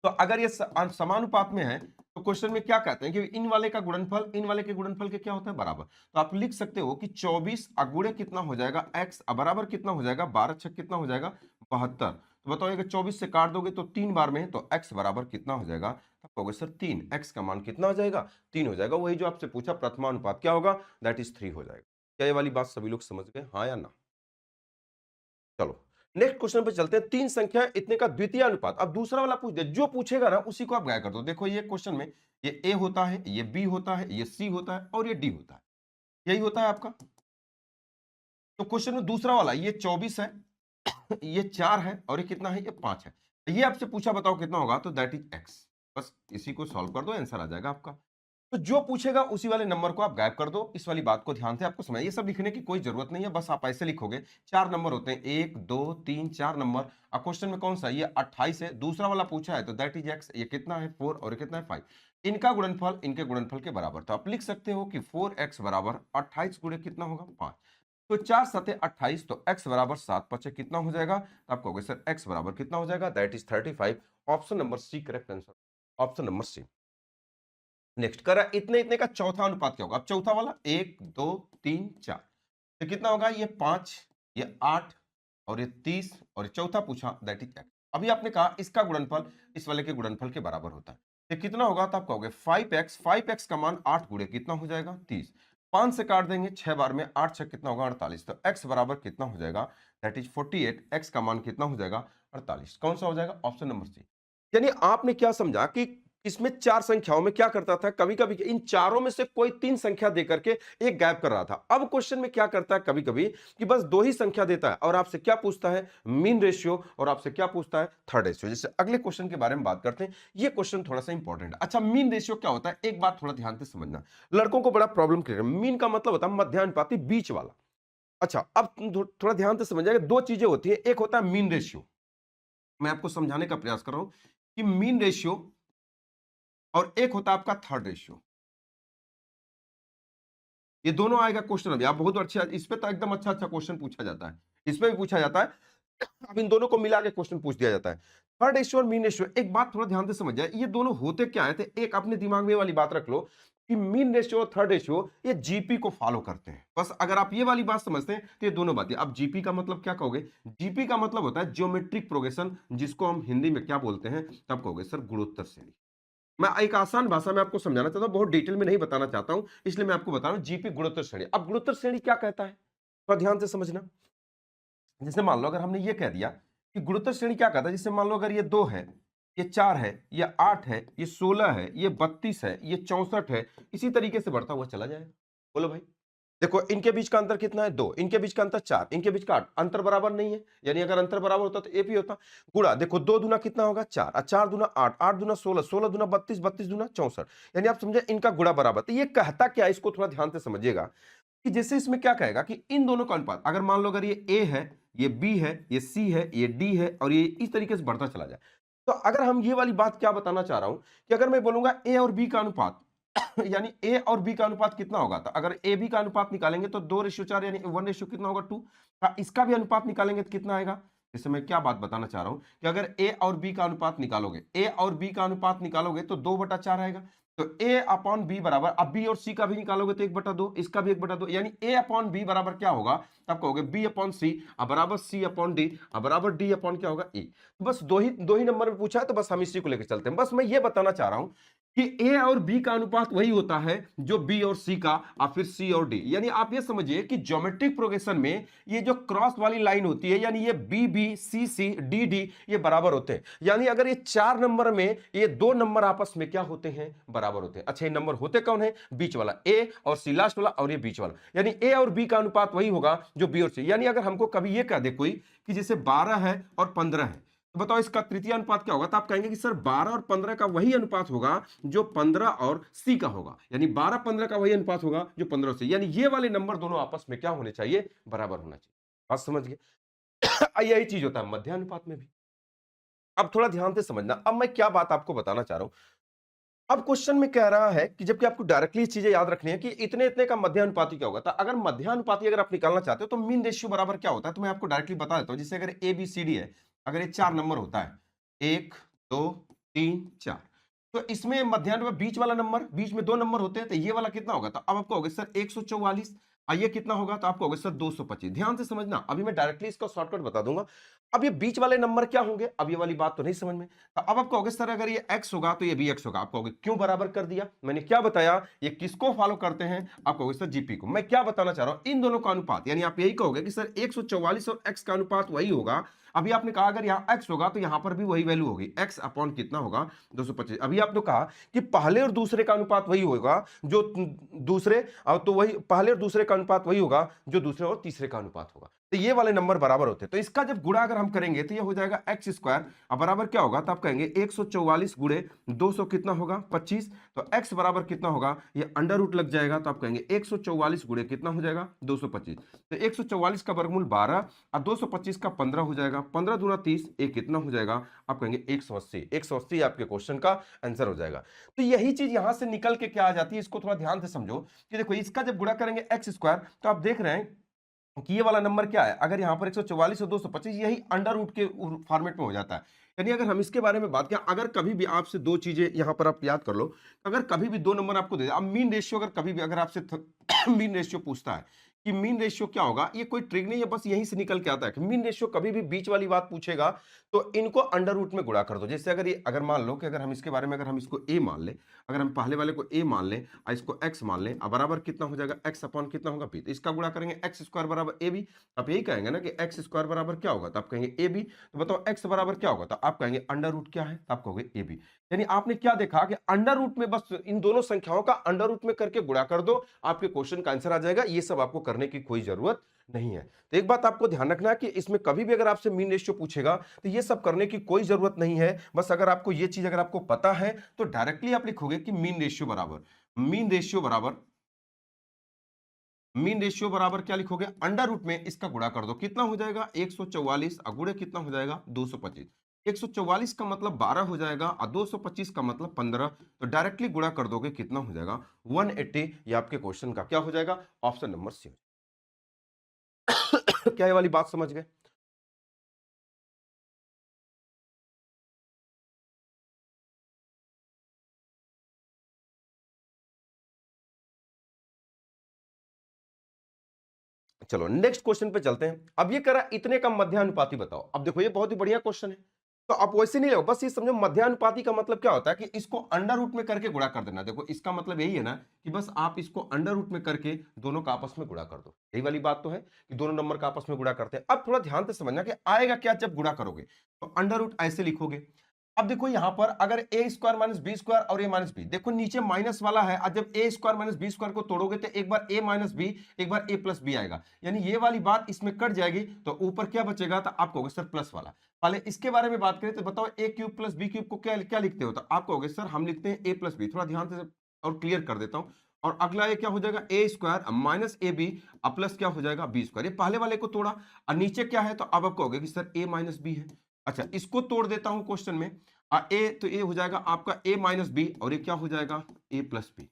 तो अगर ये समानुपात में है, तो क्वेश्चन में क्या कहते हैं कि इन वाले का गुणनफल इन वाले के गुणनफल के क्या होता है? बराबर। तो आप लिख सकते हो कि 24 अगुणे कितना हो जाएगा? एक्स, बराबर कितना हो जाएगा? 12 छक कितना हो जाएगा? 72। तो बताओ अगर 24 से काट दोगे तो 3 बार में है, तो एक्स बराबर कितना हो जाएगा? तब कहोगे सर 3। एक्स का मान कितना हो जाएगा? 3 हो जाएगा। वही जो आपसे पूछा प्रथमानुपात क्या होगा? दैट इज 3 हो जाएगा। क्या ये वाली बात सभी लोग समझ गए, हाँ या ना? चलो नेक्स्ट क्वेश्चन पे चलते हैं। तीन संख्या इतने का द्वितीय अनुपात। अब दूसरा वाला पूछ दे, जो पूछेगा ना उसी को आप गायब कर दो। देखो ये क्वेश्चन में ये ए होता है, ये बी होता है, ये सी होता है, और ये डी होता है। यही होता है आपका। तो क्वेश्चन में दूसरा वाला ये 24 है, ये 4 है, और ये कितना है? ये 5 है। ये आपसे पूछा, बताओ कितना होगा? तो दैट इज एक्स। बस इसी को सॉल्व कर दो, आंसर आ जाएगा आपका। तो जो पूछेगा उसी वाले नंबर को आप गायब कर दो। इस वाली बात को ध्यान से आपको समझ, ये सब लिखने की कोई जरूरत नहीं है, बस आप ऐसे लिखोगे। चार नंबर होते हैं, 1 2 3 4 नंबर। अब क्वेश्चन में कौन सा? ये 28 है, दूसरा वाला पूछा है, तो दैट इज एक्स। ये कितना है? 4, और ये कितना है? 5। इनका गुणनफल इनके गुणनफल के बराबर। तो आप लिख सकते हो कि 4x बराबर 28 गुणे कितना होगा? 5। तो 4 सते 28, तो x बराबर 7 पचे कितना हो जाएगा? तो आप कहोगे सर x बराबर कितना हो जाएगा? That is 35। Option number C correct answer. Option number C. Next करा इतने इतने का चौथा अनुपात क्या होगा? अब चौथा वाला 1 2 3 4, तो कितना होगा? ये 5, ये 8, और ये 30, और ये चौथा पूछा दैट इज एक्स। अभी आपने कहा इसका गुणनफल इस वाले के गुणनफल के बराबर होता है, तो कितना होगा? तो आप कहोगे 5x। 5x का मान 8 गुणे कितना हो जाएगा? 30। 5 से काट देंगे 6 बार में, 8 6 कितना होगा? 48। तो x बराबर कितना हो जाएगा? That is 48। x का मान कितना हो जाएगा? 48। कौन सा हो जाएगा? Option number C. यानी आपने क्या समझा कि इसमें 4 संख्याओं में क्या करता था, कभी-कभी इन चारों में से कोई 3 संख्या देकर के एक गायब कर रहा था। अब क्वेश्चन में क्या करता है कभी-कभी कि बस 2 ही संख्या देता है और आपसे क्या पूछता है, मीन रेशियो, और आपसे क्या पूछता है, थर्ड रेशियो। जैसे अगले क्वेश्चन के बारे में बात करते हैं, ये क्वेश्चन थोड़ा-सा इंपॉर्टेंट है। अच्छा, मीन रेशियो क्या होता है? एक बात थोड़ा ध्यान से समझना, लड़कों को बड़ा प्रॉब्लम क्रिएट है। मीन का मतलब होता है मध्यानुपाती, बीच वाला। अच्छा, अब तुम थोड़ा ध्यान से समझिएगा, 2 चीजें होती है, एक होता है मीन रेशियो, मैं आपको समझाने का प्रयास कर रहा हूं कि मीन रेशियो, और एक होता है आपका थर्ड रेशियो। ये दोनों आएगा क्वेश्चन, अभी आप बहुत अच्छा, इस पे तो एकदम अच्छा अच्छा क्वेश्चन पूछा जाता है, इसमें भी पूछा जाता है। अब इन दोनों को मिला के क्वेश्चन पूछ दिया जाता है, थर्ड रेशियो और मीन रेशियो। एक बात थोड़ा ध्यान से समझ जाए, ये दोनों होते क्या है, तो एक अपने दिमाग में ये वाली बात रख लो कि मीन रेशियो और थर्ड रेशियो ये जीपी को फॉलो करते हैं। बस अगर आप ये वाली बात समझते हैं तो ये दोनों बातें। अब जीपी का मतलब क्या कहोगे? जीपी का मतलब होता है ज्योमेट्रिक प्रोग्रेशन, जिसको हम हिंदी में क्या बोलते हैं, तब कहोगे सर गुणोत्तर श्रेणी। मैं एक आसान भाषा में आपको समझाना चाहता हूं, बहुत डिटेल में नहीं बताना चाहता हूं, इसलिए मैं आपको बता रहा हूं जीपी गुणोत्तर श्रेणी। अब गुणोत्तर श्रेणी क्या कहता है, थोड़ा ध्यान से समझना। जैसे मान लो अगर हमने ये कह दिया कि गुणोत्तर श्रेणी क्या कहता है, जैसे मान लो अगर ये 2 है, ये 4 है, ये 8 है, ये 16 है, ये 32 है, ये 64 है, इसी तरीके से बढ़ता हुआ चला जाएगा। बोलो भाई, देखो इनके बीच का अंतर कितना है, 2, इनके बीच का अंतर 4, इनके बीच का 8, अंतर बराबर नहीं है, यानी अगर अंतर बराबर होता तो ए भी होता। गुणा, देखो 2 दूना कितना होगा, 4, और 4 दूना 8, 8 दूना 16, 16 दूना 32, 32 दूना 64, यानी आप समझे इनका गुणा बराबर। तो ये कहता क्या है, इसको थोड़ा ध्यान से समझिएगा कि जैसे इसमें क्या कहेगा कि इन दोनों का अनुपात, अगर मान लो अगर ये ए है, ये बी है, ये सी है, ये डी है, और ये इस तरीके से बढ़ता चला जाए, तो अगर हम ये वाली बात क्या बताना चाह रहा हूं कि अगर मैं बोलूंगा ए और बी का अनुपात यानी ए और बी का अनुपात कितना होगा, तो अगर ए बी का अनुपात निकालेंगे तो 2:4 यानी 1 कितना होगा, 2। इसका भी अनुपात निकालेंगे तो कितना आएगा। जैसे मैं क्या बात बताना चाह रहा हूं कि अगर ए और बी का अनुपात निकालोगे, ए और बी का अनुपात निकालोगे तो 2/4 आएगा। तो ए अपॉन बी बराबर, अब बी और सी का भी निकालोगे तो 1/2, इसका भी 1/2, यानी ए अपॉन बी बराबर क्या होगा, तब कहोगे बी अपॉन सी बराबर सी अपॉन डी बराबर डी अपॉन क्या होगा, ए। बस दो ही नंबर में पूछा है, तो बस हम इसी को लेकर चलते हैं। बस मैं ये बताना चाह रहा हूं कि ए और बी का अनुपात वही होता है जो बी और सी का, और फिर सी और डी। यानी आप ये समझिए कि ज्योमेट्रिक प्रोग्रेशन में ये जो क्रॉस वाली लाइन होती है, यानी ये बी बी, सी सी, डी डी, ये बराबर होते हैं। यानी अगर ये 4 नंबर में ये 2 नंबर आपस में क्या होते हैं, बराबर होते हैं। अच्छा, ये नंबर होते कौन है, बीच वाला ए और सी लास्ट वाला, और ये बीच वाला, यानी ए और बी का अनुपात वही होगा जो बी और सी। यानी अगर हमको कभी ये कह दे कोई कि जैसे 12 है और 15 है, तो बताओ इसका तृतीय अनुपात क्या होगा, तो आप कहेंगे कि सर 12 और 15 का वही अनुपात होगा जो 15 और सी का होगा, यानी 12-15 का वही अनुपात होगा जो 15 और सी, यानी ये वाले नंबर दोनों आपस में क्या होने चाहिए, बराबर होना चाहिए। बात समझ गए? यही चीज होता है मध्यानुपात में भी। अब थोड़ा ध्यान से समझना, अब मैं क्या बात आपको बताना चाह रहा हूं। अब क्वेश्चन में कह रहा है कि जबकि आपको डायरेक्टली चीजें याद रखनी है कि इतने इतने का मध्यानुपाती क्या होगा, तो अगर मध्यानुपाती अगर आप निकालना चाहते हो तो मीन रेशियो बराबर क्या होता है, तो मैं आपको डायरेक्टली बता देता हूं। जैसे अगर ए बी सी डी है, अगर ये 4 नंबर होता है, 1 2 3 4, तो इसमें मध्यान्ह बीच वाला नंबर, बीच में 2 नंबर होते हैं, तो ये वाला कितना होगा, तो अब आपको होगा सर 144, ये कितना होगा, तो आपको होगा सर 225। ध्यान से समझना, अभी मैं डायरेक्टली इसका शॉर्टकट बता दूंगा। अब ये बीच वाले नंबर क्या होंगे, अब ये वाली बात तो नहीं समझ में। तो अब आप कहोगे सर अगर ये x होगा तो ये भी x होगा। आप कहोगे क्यों बराबर कर दिया, मैंने क्या बताया, ये किसको फॉलो करते हैं, आप कहोगे सर जीपी को। मैं क्या बताना चाह रहा हूं, इन दोनों का अनुपात, यानी आप यही कहोगे कि सर 144 और x का अनुपात वही होगा। अभी आपने कहा अगर यहाँ x होगा तो यहां पर भी वही वैल्यू होगी, x अपॉन कितना होगा, 225। अभी आपने कहा कि पहले और दूसरे का अनुपात वही होगा जो दूसरे, तो वही पहले और दूसरे का अनुपात वही होगा जो दूसरे और तीसरे का अनुपात होगा, तो ये वाले नंबर बराबर होते हैं। तो इसका जब गुणा अगर हम करेंगे तो ये हो जाएगा एक्स स्क्वायर, अब बराबर क्या होगा, तो आप कहेंगे 144 गुणे 200 कितना होगा, 25। तो x बराबर कितना होगा, ये अंडर रूट लग जाएगा, तो आप कहेंगे 144 गुणे कितना हो जाएगा, 225। तो 144 का वर्गमूल 12 और 225 का 15 हो जाएगा, 15 दूना 30, एक कितना हो जाएगा, आप कहेंगे 180। 180 आपके क्वेश्चन का आंसर हो जाएगा। तो यही चीज यहां से निकल के क्या आ जाती है, इसको थोड़ा ध्यान से समझो कि देखो इसका जब गुणा करेंगे एक्स स्क्वायर, तो आप देख रहे हैं कि ये वाला नंबर क्या है, अगर यहां पर 144 और 225, यही अंडर रूट के फॉर्मेट में हो जाता है। यानी अगर हम इसके बारे में बात करें, अगर कभी भी आपसे 2 चीजें यहां पर आप याद कर लो, अगर कभी भी 2 नंबर आपको दे दे, अब मीन रेशियो अगर कभी भी अगर आपसे मीन रेशियो पूछता है कि मीन रेशियो क्या होगा, ये कोई ट्रिक नहीं है, बस यहीं से निकल के आता है कि मीन रेशियो कभी भी बीच वाली बात पूछेगा तो इनको अंडर रूट में गुणा कर दो। जैसे अगर ये, अगर मान लो कि अगर हम इसके बारे में, अगर हम इसको a मान लें, अगर हम पहले वाले को a मान लें और इसको x मान लें, अब बराबर कितना हो जाएगा, x अपॉन कितना होगा b, तो इसका गुणा करेंगे एक्स स्क्वायर बराबर ए बी। आप यही कहेंगे ना कि एक्स स्क्वायर बराबर क्या होगा, तो आप कहेंगे ए बी। तो बताओ x बराबर क्या होगा, तो आप कहेंगे अंडर रूट क्या है, तो आप कहोगे ए बी। यानी आपने क्या देखा कि अंडर रूट में बस इन दोनों संख्याओं का अंडर रूट में करके गुणा कर दो, आपके क्वेश्चन का आंसर आ जाएगा। ये सब आपको करने की कोई जरूरत नहीं है। तो एक बात आपको ध्यान रखना है कि इसमें कभी भी अगर आपसे मीन रेशियो पूछेगा तो ये सब करने की कोई जरूरत नहीं है। बस अगर आपको ये चीज अगर आपको पता है तो डायरेक्टली आप लिखोगे कि मीन रेशियो बराबर क्या लिखोगे, अंडर रूट में इसका गुणा कर दो, कितना हो जाएगा 144 गुणे कितना हो जाएगा 225। 144 का मतलब 12 हो जाएगा और 225 का मतलब 15। तो डायरेक्टली गुणा कर दोगे कितना हो जाएगा 180। ये आपके क्वेश्चन का क्या हो जाएगा, ऑप्शन नंबर सी। क्या ये वाली बात समझ गए। चलो नेक्स्ट क्वेश्चन पे चलते हैं। अब ये करा इतने का मध्यानुपाती बताओ। अब देखो ये बहुत ही बढ़िया क्वेश्चन है, तो आप वैसे नहीं लगो, बस ये समझो मध्यानुपाती का मतलब क्या होता है कि इसको अंडर रूट में करके गुणा कर देना। देखो इसका मतलब यही है ना कि बस आप इसको अंडर रूट में करके दोनों का आपस में गुणा कर दो। यही वाली बात तो है कि दोनों नंबर का आपस में गुणा करते हैं। अब थोड़ा ध्यान से समझना कि आएगा क्या जब गुणा करोगे, तो अंडर रूट ऐसे लिखोगे। अब देखो यहां पर अगर ए स्क्वायर माइनस बी स्क्वायर और ए माइनस बी, देखो नीचे माइनस वाला है, और जब ए स्क्वायर माइनस बी स्क्वायर को तोड़ोगे तो एक बार ए माइनस बी, एक बार ए प्लस बी आएगा, यानी ये वाली बात इसमें कट जाएगी। तो ऊपर क्या बचेगा, तो आप कहोगे सर प्लस वाला। पहले इसके बारे में बात करें तो बताओ ए क्यूब प्लस बी क्यूब को क्या क्या लिखते हो, तो आप कहोगे सर हम लिखते हैं ए प्लस बी। थोड़ा ध्यान से और क्लियर कर देता हूं। और अगला ये क्या हो जाएगा A square minus A B plus क्या हो जाएगा बी स्क्वायर। ये पहले वाले को तोड़ा और नीचे क्या है, तो अब आप कहोगे कि सर ए माइनस बी है। अच्छा इसको तोड़ देता हूं क्वेश्चन में, ए तो ए हो जाएगा आपका ए माइनस बी, और ये क्या हो जाएगा ए प्लस बी,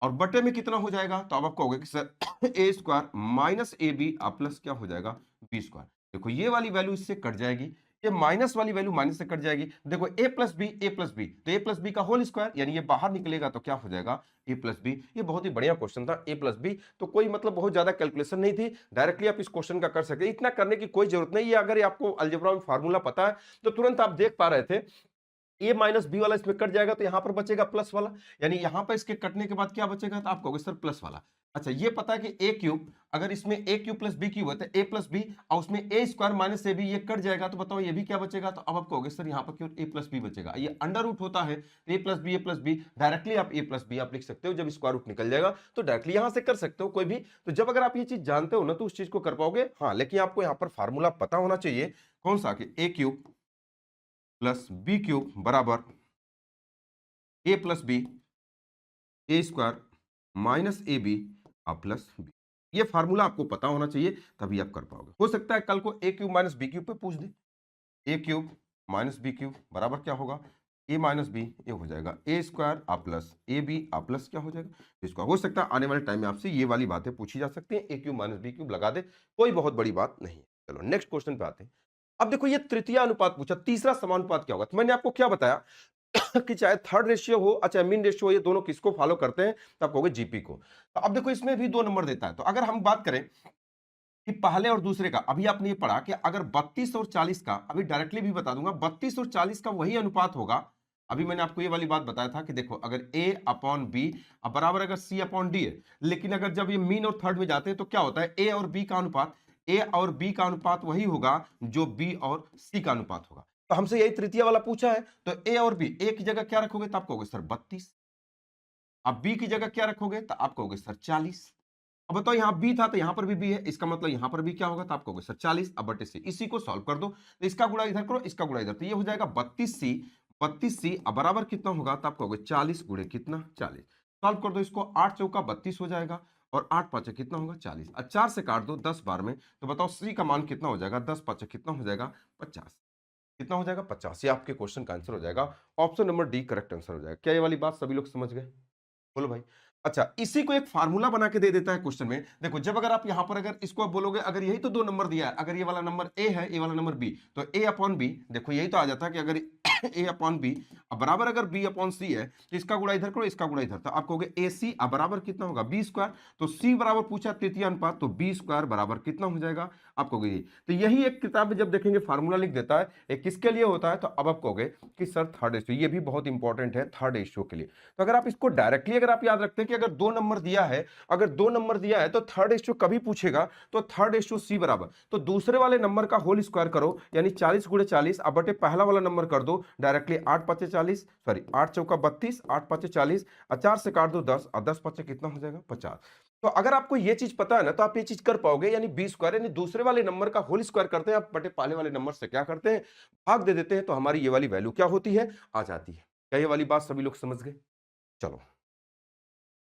और बटे में कितना हो जाएगा, तो अब आप कहोगे कि sir A square minus A B plus क्या हो जाएगा बी स्क्वायर। देखो ये वाली वैल्यू इससे कट जाएगी, ये माइनस वाली वैल्यू माइनस से कट जाएगी। देखो ए प्लस बी, ए प्लस बी, तो ए प्लस बी का होल स्क्वायर, यानी ये बाहर निकलेगा तो क्या हो जाएगा ए प्लस बी। ये बहुत ही बढ़िया क्वेश्चन था ए प्लस बी, तो कोई मतलब बहुत ज्यादा कैलकुलेशन नहीं थी, डायरेक्टली आप इस क्वेश्चन का कर सकते। इतना करने की कोई जरूरत नहीं है। अगर ये आपको अलजेब्रा में फार्मूला पता है तो तुरंत आप देख पा रहे थे ए माइनस बी वाला इसमें कट जाएगा तो यहां पर बचेगा प्लस वाला, यानी यहां पर इसके कटने के बाद क्या बचेगा, तो आप कहोगे सर प्लस वाला। अच्छा ये पता है कि ए क्यूब, अगर इसमें ए क्यूब प्लस बी क्यूब है तो ए प्लस बी, और उसमें ए स्क्वायर माइनस ए बी, ये कट जाएगा, तो बताओ ये भी क्या बचेगा, तो अब आप कहोगे सर यहाँ पर क्यों ए प्लस बी बचेगा। ये अंडर रूट होता है, ए प्लस बी, ए प्लस बी, डायरेक्टली आप ए प्लस बी आप लिख सकते हो। जब स्क्वायर रूट निकल जाएगा तो डायरेक्टली यहां से कर सकते हो कोई भी। तो जब अगर आप ये चीज जानते हो ना तो उस चीज को कर पाओगे। हाँ लेकिन आपको यहाँ पर फार्मूला पता होना चाहिए, कौन सा, कि A cube plus B cube बराबर A plus B, A square minus A B plus B. ये फार्मूला आपको पता होना चाहिए, तभी आप कर पाओगे। हो सकता है कल को A cube minus B cube पे पूछ दे। A cube minus B cube बराबर क्या होगा, ए माइनस बी, ये हो जाएगा A square plus A B plus क्या हो जाएगा स्क्वायर। हो सकता है आने वाले टाइम में आपसे ये वाली बातें पूछी जा सकती हैं। ए क्यूब माइनस बी क्यूब लगा दे, कोई बहुत बड़ी बात नहीं है। चलो नेक्स्ट क्वेश्चन पे आते हैं। अब देखो ये तृतीय अनुपात पूछा, तीसरा समानुपात क्या होगा। तो मैंने आपको क्या बताया कि चाहे थर्ड रेशियो हो, अच्छा मीन रेशियो हो, ये दोनों किसको फॉलो करते हैं, तो आप कहोगे जीपी को। तो अब देखो इसमें भी 2 नंबर देता है। तो अगर हम बात करें कि पहले और दूसरे का, अभी आपने ये पढ़ा कि अगर 32 और 40 का, अभी डायरेक्टली भी बता दूंगा, 32 और 40 का वही अनुपात होगा। अभी मैंने आपको ये वाली बात बताया था कि देखो अगर a अपॉन बी बराबर अगर c अपॉन डी है, लेकिन अगर जब ये मीन और थर्ड में जाते हैं तो क्या होता है, a और b का अनुपात, a और b का अनुपात वही होगा जो b और c का अनुपात होगा। तो हमसे यही तृतीय वाला पूछा है, तो a और b, a की जगह क्या रखोगे, तो आप कहोगे सर 32। अब b की जगह क्या रखोगे, तो आप कहोगे सर 40। अब बताओ यहाँ b था तो यहाँ पर भी b है, इसका मतलब यहाँ पर भी क्या होगा, तो आप कहोगे सर 40। अब बटे से इसी को सॉल्व कर दो, तो इसका गुणा इधर करो, इसका गुणा इधर, तो ये हो जाएगा 32c। 32c अब बराबर कितना होगा, तो आप कहोगे 40 गुणे कितना 40। सॉल्व कर दो इसको, 8 चौका 32 हो जाएगा, और 8 पांच कितना होगा 40। अब 4 से काट दो 10 बार में, तो बताओ c का मान कितना हो जाएगा, 10 पांच कितना हो जाएगा 50। कितना हो जाएगा 50। ये आपके क्वेश्चन का आंसर हो जाएगा, option number D correct answer हो जाएगा। क्या ये वाली बात सभी लोग समझ गए, बोलो भाई। अच्छा, इसी को एक फार्मूला बना के दे देता है क्वेश्चन में। देखो, जब अगर आप यहां पर अगर इसको आप बोलोगे, अगर यही तो दो नंबर दिया है, अगर ये वाला नंबर ए है, ये वाला नंबर बी, तो ए अपॉन बी, देखो यही तो आ जाता है कि अगर ए अपॉन बी बराबर अगर बी अपॉन सी है, तो इसका गुणा इधर करो, इसका गुणा इधर, तो आप कहोगे ए सी बराबर कितना होगा, बी स्क्वायर। तो सी बराबर पूछा तृतीय अनुपात, तो बी स्क्वायर बराबर कितना हो जाएगा, आप कहोगे ये। तो यही एक किताब में जब देखेंगे फार्मूला लिख देता है, ये किसके लिए होता है, तो अब आप कहोगे कि सर थर्ड रेशियो, ये भी बहुत इंपॉर्टेंट है थर्ड रेशियो के लिए। तो अगर आप इसको डायरेक्टली अगर आप याद रखते हैं कि अगर दो नंबर दिया है, अगर दो नंबर दिया है तो थर्ड रेशियो कभी पूछेगा, तो थर्ड रेशियो सी बराबर, तो दूसरे वाले नंबर का होल स्क्वायर करो, यानी 40 गुणे 40 अब बटे पहला वाला नंबर कर दो डायरेक्टली, 8 पचे 40, सॉरी 8 चौका 32, 8 पचे 40, 4 से काट दो 10, और 10 पचे कितना हो जाएगा, 50। तो अगर आपको ये चीज पता है ना, तो आप ये चीज कर पाओगे, यानी बी स्क्वायर, यानी दूसरे वाले नंबर का होल स्क्वायर करते हैं आप बटे पहले वाले नंबर से क्या करते हैं, भाग दे देते हैं, तो हमारी ये वाली वैल्यू क्या होती है, आ जाती है। क्या ये वाली बात सभी लोग समझ गए? चलो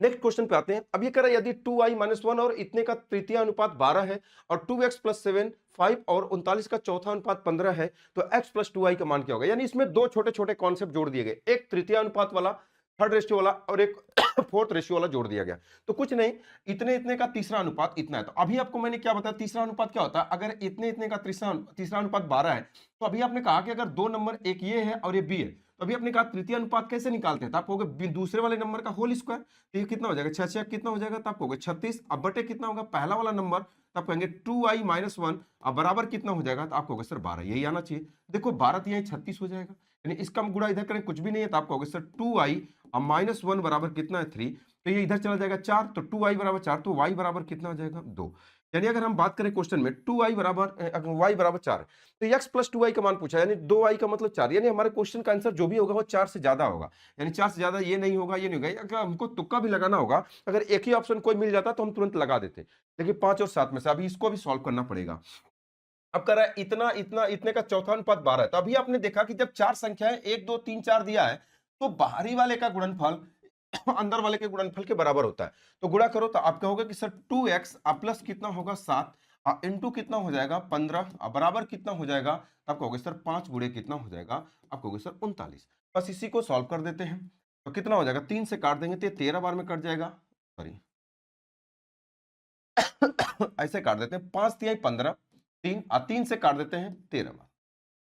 नेक्स्ट क्वेश्चन पे आते हैं। अब ये कह रहा है यदि 2i-1 और इतने का तृतीय अनुपात 12 है और 2x प्लस 7 5 और 39 का चौथा अनुपात 15 है, तो x प्लस 2i का मान क्या होगा। यानी इसमें दो छोटे छोटे कॉन्सेप्ट जोड़ दिए गए, एक तृतीय अनुपात वाला थर्ड रेशियो वाला और एक फोर्थ रेशियो वाला जोड़ दिया गया। तो कुछ नहीं, इतने इतने का तीसरा अनुपात इतना है। तो अभी आपको मैंने क्या बताया, तीसरा अनुपात क्या होता है, अगर इतने इतने का तीसरा अनुपात 12 है, तो अभी आपने कहा कि अगर दो नंबर, एक ये है और ये बी है, तो अभी आपने कहा तृतीय अनुपात कैसे निकालते हैं, तो आप कहोगे दूसरे वाले नंबर का होल स्क्वायर, तो ये कितना हो जाएगा, 6 कितना हो जाएगा, तो आप कहोगे 36, अब बटे कितना होगा पहला वाला नंबर, तो आप कहेंगे 2i-1 अब बराबर कितना हो जाएगा, तो आप कहोगे सर 12, यही आना चाहिए। देखो 12 तो यही 36 हो जाएगा, यानी इसका हम गुणा इधर करें कुछ भी नहीं है, तो आप कहोगे सर 2i-1 बराबर कितना है 3, तो ये इधर चला जाएगा 4, तो 2i बराबर 4, तो y बराबर कितना हो जाएगा 2। यानी अगर हम बात करें क्वेश्चन में 2i बराबर y बराबर 4, तो x प्लस 2i का मान पूछा, यानी 2i का मतलब 4, यानी हमारे क्वेश्चन का आंसर जो भी होगा वो 4 से ज्यादा होगा। यानी 4 से ज्यादा ये नहीं होगा, ये नहीं होगा। अगर हमको तुक्का भी लगाना होगा, अगर एक ही ऑप्शन कोई मिल जाता तो हम तुरंत लगा देते, लेकिन 5 और 7 में से अभी इसको भी सॉल्व करना पड़ेगा। अब कर रहा है इतना इतना इतने का चौथा अनुपात 12 है, तो अभी आपने देखा कि जब चार संख्याएं 1 2 3 4 दिया है, तो बाहरी वाले का गुणनफल अंदर वाले के गुणनफल के बराबर होता है। तो गुणा करो, तो आप कहोगे कि सर 2x प्लस कितना होगा 7 इंटू कितना हो जाएगा 15 बराबर कितना हो जाएगा, तो आप कहोगे सर 5 गुणे कितना हो जाएगा, आप कहोगे सर 39। बस इसी को सॉल्व कर देते हैं, तो कितना हो जाएगा, 3 से काट देंगे तो ये 13 बार में कट जाएगा, सॉरी ऐसे काट देते हैं, 5 तिहाई 15, 3 से काट देते हैं 13 बार,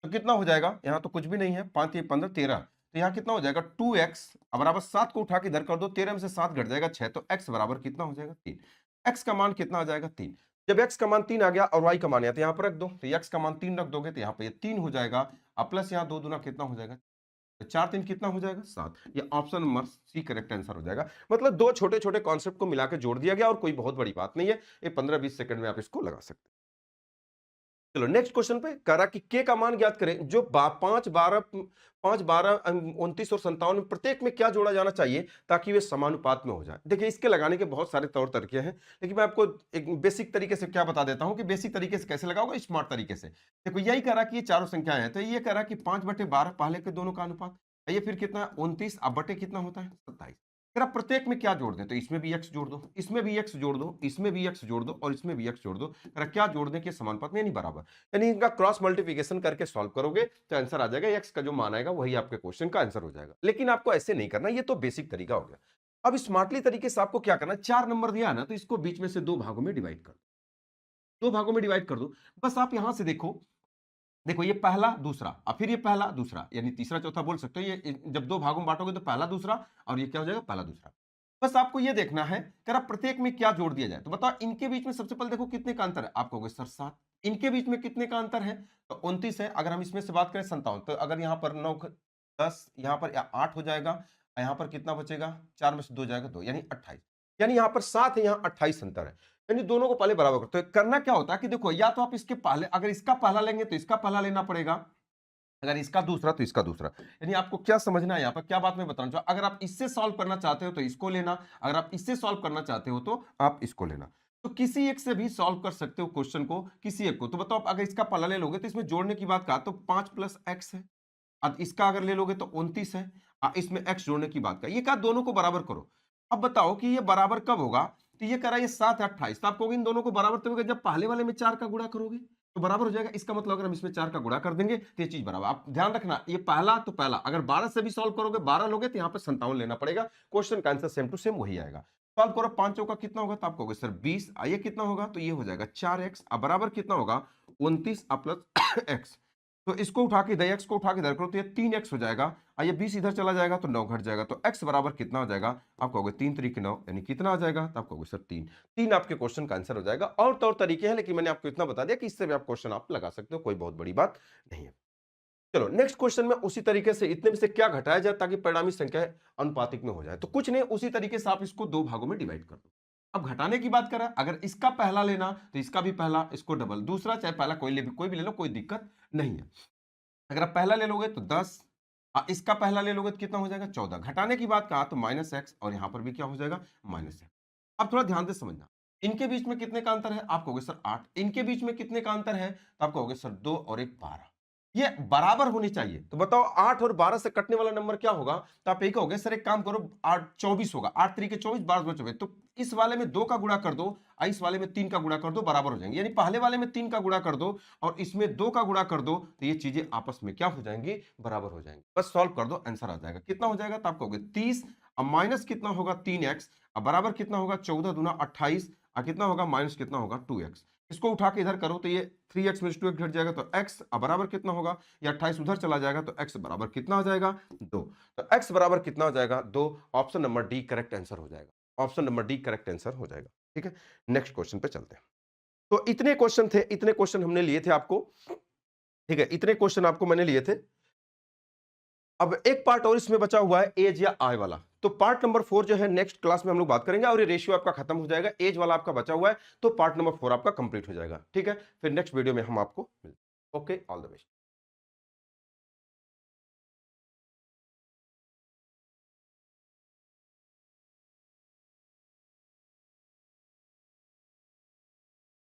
तो कितना हो जाएगा, यहाँ तो कुछ भी नहीं है, 5 तिहाई 15 13, तो यहाँ कितना हो जाएगा 2x बराबर 7 को उठा के इधर कर दो, 13 में से 7 घट जाएगा 6, तो x बराबर कितना हो जाएगा 3। x का मान कितना आ जाएगा 3। जब x का मान 3 आ गया और y का मान, तो यहाँ पर रख दो, तो x का मान 3 रख दोगे तो यहाँ पे 3 हो जाएगा, अब प्लस यहाँ 2 दूना कितना हो जाएगा, तो 4 3 कितना हो जाएगा 7। ये option number C correct answer हो जाएगा। मतलब दो छोटे छोटे कॉन्सेप्ट को मिला के जोड़ दिया गया और कोई बहुत बड़ी बात नहीं है, ये 15-20 सेकंड में आप इसको लगा सकते हैं। चलो नेक्स्ट क्वेश्चन पे कह रहा कि के का मान ज्ञात करें, जो 5 12 29 और 57 में प्रत्येक में क्या जोड़ा जाना चाहिए ताकि वे समानुपात में हो जाए। देखिए इसके लगाने के बहुत सारे तौर तरीके हैं, लेकिन मैं आपको एक बेसिक तरीके से क्या बता देता हूं कि बेसिक तरीके से कैसे लगाओगे, स्मार्ट तरीके से। देखो यही कह रहा कि ये चारों संख्याएं हैं, तो ये कह रहा कि 5/12 पहले के दोनों का अनुपात, ये फिर कितना 29 अब बटे कितना होता है 27। अगर आप प्रत्येक में क्या जोड़ दें, तो इसमें भी x जोड़ दो, इसमें भी x जोड़ दो, इसमें भी x जोड़ दो और इसमें भी x जोड़ दो। अगर क्या जोड़ दें कि समानुपात में यानी बराबर, यानी इनका क्रॉस मल्टीप्लिकेशन करके सॉल्व करोगे तो आंसर आ जाएगा, x का जो मान आएगा वही आपके क्वेश्चन का आंसर हो जाएगा। लेकिन आपको ऐसे नहीं करना, ये तो बेसिक तरीका हो गया। अब स्मार्टली तरीके से आपको क्या करना, 4 नंबर दिया है ना, तो इसको बीच में से 2 भागों में डिवाइड कर दो, 2 भागों में डिवाइड कर दो। बस आप यहां से देखो, देखो ये पहला दूसरा और फिर ये पहला दूसरा, यानी तीसरा चौथा बोल सकते हो। ये जब 2 भागों में बांटोगे तो पहला दूसरा और ये क्या हो जाएगा पहला दूसरा। बस आपको ये देखना है कि आप प्रत्येक में क्या जोड़ दिया जाए। तो बताओ इनके बीच में सबसे पहले देखो कितने का अंतर है, आप कहोगे सर 7। इनके बीच में कितने का अंतर है, तो 29 है। अगर हम इसमें से बात करें 57, तो अगर यहाँ पर 9 10 यहाँ पर 8 हो जाएगा, यहाँ पर कितना बचेगा, 4 में से 2 जाएगा 2, यानी 28। यानी यहाँ पर 7 है, यहाँ 28 अंतर है, यानी दोनों को पहले बराबर करते, तो करना क्या होता है कि देखो या तो आप इसके पहले, अगर इसका पहला लेंगे तो इसका पहला लेना पड़ेगा, अगर इसका दूसरा तो इसका दूसरा। यानी आपको क्या समझना है यहाँ पर, क्या बात मैं बताना चाहूँ, अगर आप इससे सॉल्व करना चाहते हो तो इसको लेना, अगर आप इससे सॉल्व करना चाहते हो तो आप इसको लेना। तो किसी एक से भी सॉल्व कर सकते हो क्वेश्चन को, किसी एक को। तो बताओ अगर इसका पहला ले लोगे तो इसमें जोड़ने की बात कहा तो 5 प्लस एक्स है, अब इसका अगर ले लोगे तो 29 है, इसमें x जोड़ने की बात कर, ये कहा दोनों को बराबर करो। अब बताओ कि ये बराबर कब होगा, तो ये करा ये 7 28, तो आप कहोगे इन दोनों को बराबर तब होगा जब पहले वाले में 4 का गुणा करोगे। तो बराबर हो जाएगा। इसका मतलब अगर हम इसमें 4 का गुणा कर देंगे तो ये चीज बराबर। आप ध्यान रखना, ये पहला तो पहला, अगर 12 से भी सॉल्व करोगे, 12 लोगे तो यहाँ पे 57 लेना पड़ेगा। क्वेश्चन का आंसर सेम टू सेम वही आएगा। सॉल्व करो, 5 चौका कितना होगा, तो आप कहोगे सर 20, ये कितना होगा, तो ये हो जाएगा 4x। अब बराबर कितना होगा, 29 प्लस x। तो इसको उठा के इधर, x को उठा के इधर करो तो ये 3x हो जाएगा, और ये 20 इधर चला जाएगा तो 9 घट जाएगा। तो x बराबर कितना हो जाएगा, आप कहोगे 3 3 9, यानी कितना आ जाएगा, तो आप कहोगे सर 3। 3 आपके क्वेश्चन का आंसर हो जाएगा। और तौर तरीके हैं, लेकिन मैंने आपको इतना बता दिया कि इससे भी आप क्वेश्चन आप लगा सकते हो, कोई बहुत बड़ी बात नहीं है। चलो नेक्स्ट क्वेश्चन में उसी तरीके से इतने में से क्या घटाया जाए ताकि परिणामी संख्या अनुपातिक में हो जाए। तो कुछ नहीं, उसी तरीके से आप इसको 2 भागों में डिवाइड कर दो। अब घटाने की बात करें, अगर इसका पहला लेना तो इसका भी पहला, इसको डबल, दूसरा चाहे पहला कोई भी ले लो, कोई दिक्कत नहीं है। अगर आप पहला ले लोगे तो 10, इसका पहला ले लोगे तो कितना हो जाएगा, 14। घटाने की बात कहा तो -x, और यहां पर भी क्या हो जाएगा, -x। अब थोड़ा ध्यान से समझना, इनके बीच में कितने का अंतर है, आप कहोगे सर 8। इनके बीच में कितने का अंतर है, तो आप कहोगे सर 2 और 1 12। ये बराबर होनी चाहिए। तो बताओ 8 और 12 से कटने वाला नंबर क्या होगा, तो आप यही कहोगे सर एक काम करो, 8 24 होगा, 8 3 के 24, 12 2 24। तो इस वाले में 2 का गुणा कर दो और इस वाले में 3 का गुणा कर दो, बराबर हो जाएंगे। यानी पहले वाले में 3 का गुणा कर दो और इसमें 2 का गुणा कर दो, तो ये चीजें आपस में क्या हो जाएंगी, बराबर हो जाएंगी। बस सॉल्व कर दो, आंसर आ जाएगा। कितना हो जाएगा, तो आप कहोगे 30, अब माइनस कितना होगा 3x, अब बराबर कितना होगा 14 दूना 28, और कितना होगा माइनस कितना होगा 2x। इसको उठा के इधर करो तो ये 3x में 2x घट जाएगा, तो x अब बराबर कितना होगा, ये 28 उधर चला जाएगा तो x बराबर कितना हो जाएगा 2। तो x बराबर कितना हो जाएगा 2। Option number D correct answer हो जाएगा। Option number D correct answer हो जाएगा। ठीक है, नेक्स्ट क्वेश्चन पे चलते हैं। तो इतने क्वेश्चन थे, इतने क्वेश्चन हमने लिए थे आपको। ठीक है, इतने क्वेश्चन आपको मैंने लिए थे। अब एक पार्ट और इसमें बचा हुआ है, एज या आय वाला। तो पार्ट नंबर 4 जो है नेक्स्ट क्लास में हम लोग बात करेंगे, और ये रेशियो आपका खत्म हो जाएगा, एज वाला आपका बचा हुआ है, तो पार्ट नंबर 4 आपका कंप्लीट हो जाएगा। ठीक है, फिर नेक्स्ट वीडियो में हम आपको मिलते हैं। Okay, all the best.